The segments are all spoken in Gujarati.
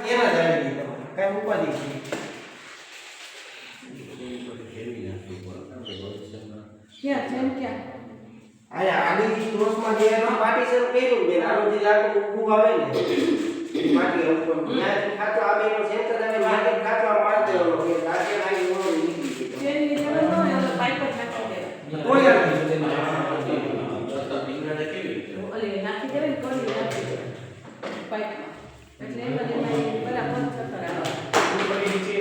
એના જ આવી ગઈ તમારે કાંઈ ઉપાધિ ક્યાં જેમ ક્યાં આયા આડી ક્રોસમાં જે એનો પાર્ટીશન કર્યું બેન આનું જે લાકડું ઊભું આવે ને એ માટી ઉપર ત્યાં ખાતો આ બેનો સેન્ટર અને માટી ખાતો આ માર દેવાનો કે લાગે આવી ઓનો નીકળી ગઈ જેની જરૂર ન હોય તો પાઇપ જ નાખી દેવા કોઈ નથી ઓલી નાખી દેવે ને કોલી નાખી દેવે પાઇપમાં એટલે એમાં બરાબર ચક્કર આવે ઉપર નીચે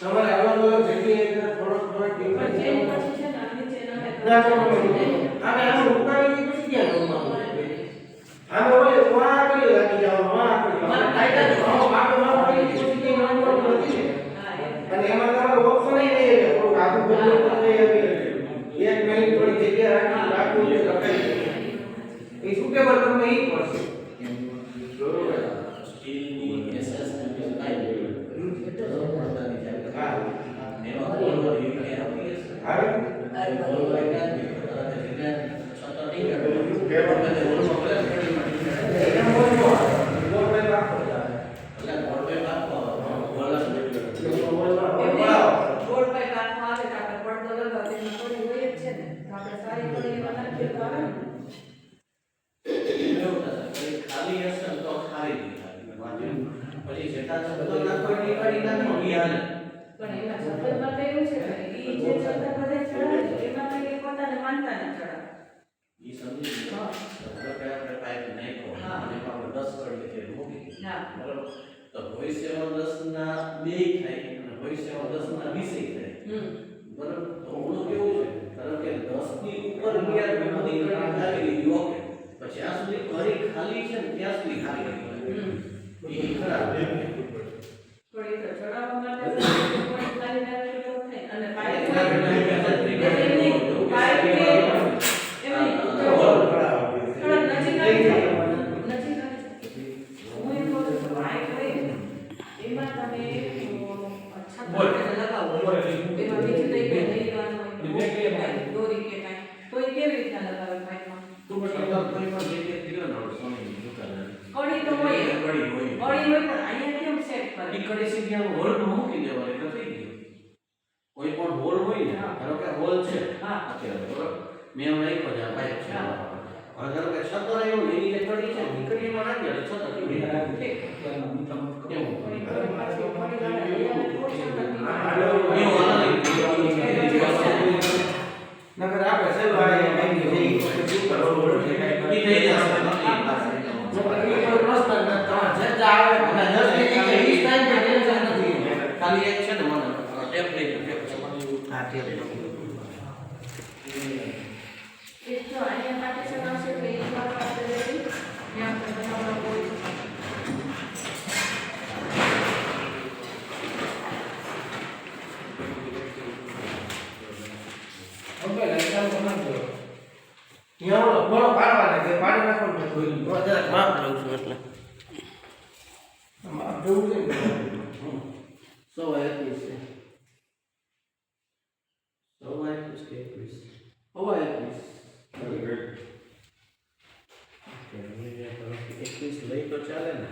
તમારે અલગ અલગ જગ્યાએ થોડો પણ જેની પછી છે ને આ નીચે ના આને આમ ઉકાળી પછી ક્યાં જમવાનું આને ઓલે વાહ કરી લાગી જાવ વાહ કરી બાપે કરી પછી કે નાનો નથી અને એમાં તમારો ઓપ્શન એ નહીં કે થોડું આગળ બદલો થઈ આવી એક મિનિટ થોડી જગ્યા રાખવું છે રખાઈ એ સુટેબલ તમને ઈ પડશે બરોબર સ્ટીલની એસએસ તો ભવિષ્યમાં 10 ના 2 થાય અને ભવિષ્યમાં 10 ના 20 થાય બરાબર તો હું કેવું છે કારણ કે 10 ની ઉપર ગયા બધી કરી ખાલી લીધી ઓકે પછી જ્યાં સુધી ઘરે ખાલી છે ને ત્યાં સુધી ખાલી એ ખરાબ થોડી તો ચડાવવા માટે થોડી ખાલી રાખવી તો થાય અને પાઇપ કોઈ પણ હોલ હોય ને ધારો કે હોલ છે અત્યારે બરોબર મેં એમ લખ્યો છે પાઇપ છે હવે ધારો કે છત્ર એવું એની જે કડી છે નીકળીમાં નાખી એટલે છત્ર કેવી નગર આપણે સેલવાળે કઈ થઈ થઈ જશે ખાલી એક છે ને મને ટેપ લઈ ટેપ છે હા ટેપ એક તો અહીંયા માટે છે કે એ વાત આપણે લઈ ત્યાં બનાવવા કોઈ ઓકે લાઈટ બનાવજો યો બોલો પાડવાના છે પાડી નાખો ને કોઈ હું જરાક માપ લઉં છું એટલે માપ જોવું છે 121 છે 121 લઈ તો ચાલે ને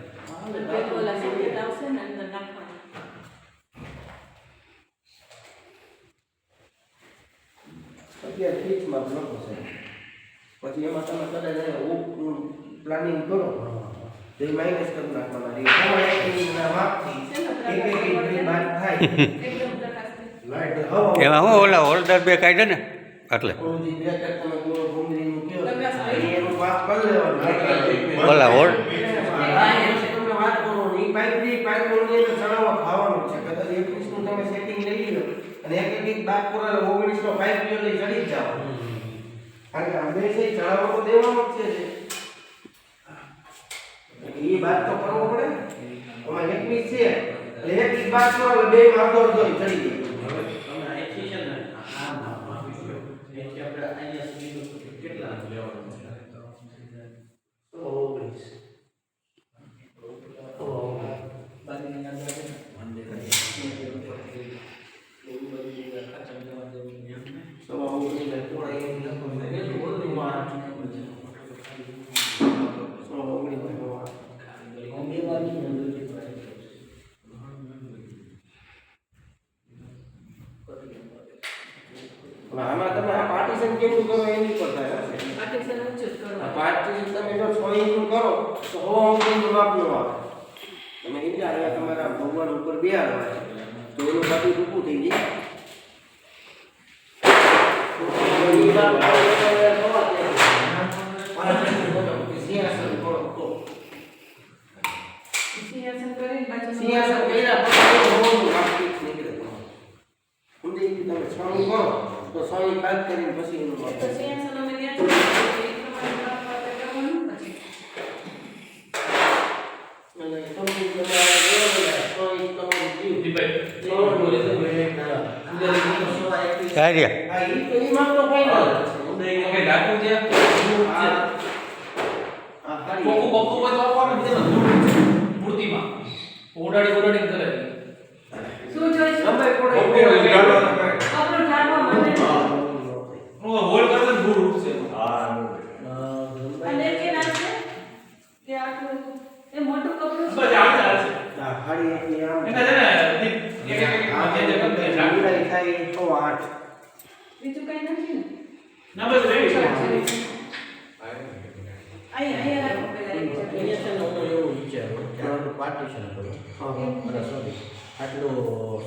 ઓલા સંકેત આવશે ને અંદર નાખવાનું અત્યારે ફિક્સમાં લખો છે પછી એમાં તમે કદાચ પ્લાનિંગ કરો તો એ માઇનસ કરી નાખવાના છે તમારે એકના માપથી એક ઇંચ બાદ થાય એકદમ પ્રકાશથી લાઈટ એમાં હું ઓલા હોલ્ડર બે કાઢે ને એટલે ઓલું જે બ્રેકેટ તમે ગોળ ઘૂમરીનું કહો છો, તમે એનું માપ કરી લેવાનું ઓલા હોલ્ડ તમે વાત કરો એ પાઇપની અંદર ચડાવવા ખાવાનું છે કદાચ 21 નું તમે સેટિંગ લઈ લો અને એક બાદ કરો 19 નો પાઇપ લઈ ચડી જ જાઓ કારણ કે હંમેશા ચડાવવા તો દેવાનો જ છે એ વાત તો કરવો પડે ને ઓમાં 21 છે એટલે એક બાદ કરો એટલે બે માં તો ચડી જાય હવે તમે અહીંથી છે ને આ માપ આપી દો અહીંથી આપણે અહીંયા સુધી કેટલા લેવાનું છે 19 પહોળાઈ એની લખો આમાં તમે આ પાર્ટીશન કેટલું કરો એની પર થાય હશે. પાર્ટીશન ઊંચું જ આ કરવાનું. પાર્ટીશન તમે જો 6 ઇંચનું કરો તો 100 ઇંચનું માપ નો આવે. તમે સમજ્યા? હવે તમારા ભગવાન ઉપર બેહાડવા છે તો એનું બધું ટૂંકું થઈ જાય. તો એ વાત થવા દે. સિંહાસન કરો તો સિંહાસન કરીને પાછું સિંહાસન કર્યા પછી હોવાનું માપ ફિક્સ નીકળે. સમજી ગયું? તમે 6 કરો તો 100 ઇંચ બાદ કરીને પછી એનું માપ તો સિંહાસન અમે ત્યાં જ કરીએ. એ પ્રમાણે માપ આપણે કરવાનું પછી. અને સમજી તમારે જો 100 ઇંચ તમારું થયું. કાર્ય હા, ઈ માપ તો final છે. ઓકે ડાકુ છે આ હારી. કોકો બપ્પુ બધું આપવાનું છે મૂર્તિમાં ઓડાડી કરે શું જોઈશું? સમય પડે. આપણું ઢાંકવા માટે. ઓ હોલ કરે ને ભૂલ ઉઠશે અને કે ના છે કે આટલું એ મોટું કપડું બસ આ ચાલશે આ હારી એટલી આમ. એના છે ને એક જે ઊંડાઈ થાય 108. બીજું કઈ નથી ને? ના બસ રેડી છે અહીંયા રાખો પહેલા એક જગ્યાએ. અહીંયા છે ને હું એવું વિચારું કે આટલું પાર્ટીશન કરો હા, હા. અને સોરી આટલું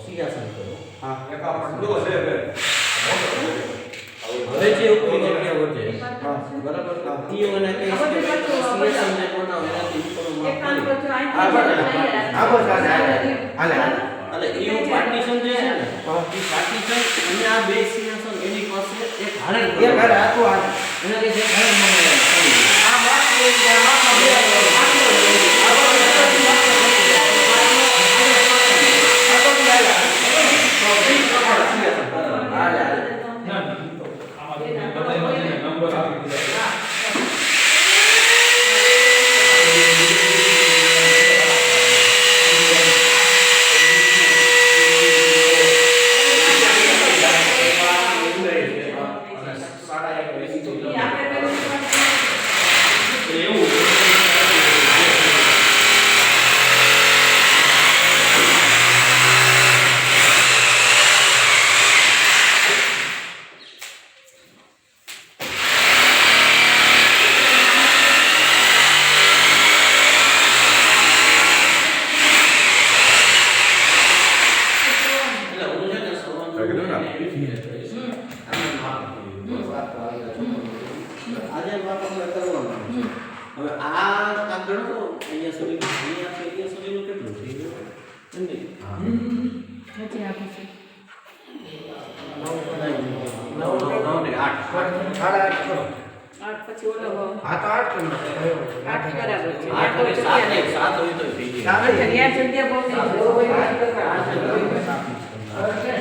સિંહાસન કરો હા. હવે જે ઉપરી જગ્યા વધે હા. બરાબર ઈ મને કે સિંહાસન જે બનાવો એનાથી ઉપરનું એક કામ માપ કરજો આ બરાબર. આ બસ હાલે. એટલે ઈ પાર્ટીશન જે છે ને ઈ પાર્ટીશન અને આ બે સિંહાસન એની પાસે એક હારે એક હારે આખું હાલે. એના કે જે ઘર બનાવ્યા આ માપ લઈ ગયા, માપમાં બે આખો લઈ ગયા. આ બધી હાલે, હાલે. ના આમાં બધામાં છે ને નંબર આપી દીધા એ આપણે પહેલું એવું એટલે હું છે ને સવારનું એવી રીતે કરીશ. આમાં માપ આજે માપ આપણે કરવાનું છે. હવે આ ગણો તો અહીંયા સુધીનું કેટલું થઈ ગયું સમજી? હજી આપું છું. 9 ને 8 સાડા 8 કરો. 8 પછી ઓલો હા તો 8 કરી નાખો. 8 બરાબર છે. 8 અને 7 ને 7 હોય તો થઈ જાય. ત્યાં જગ્યા બહુ થઈ જાય. આઠ કરતા 8 8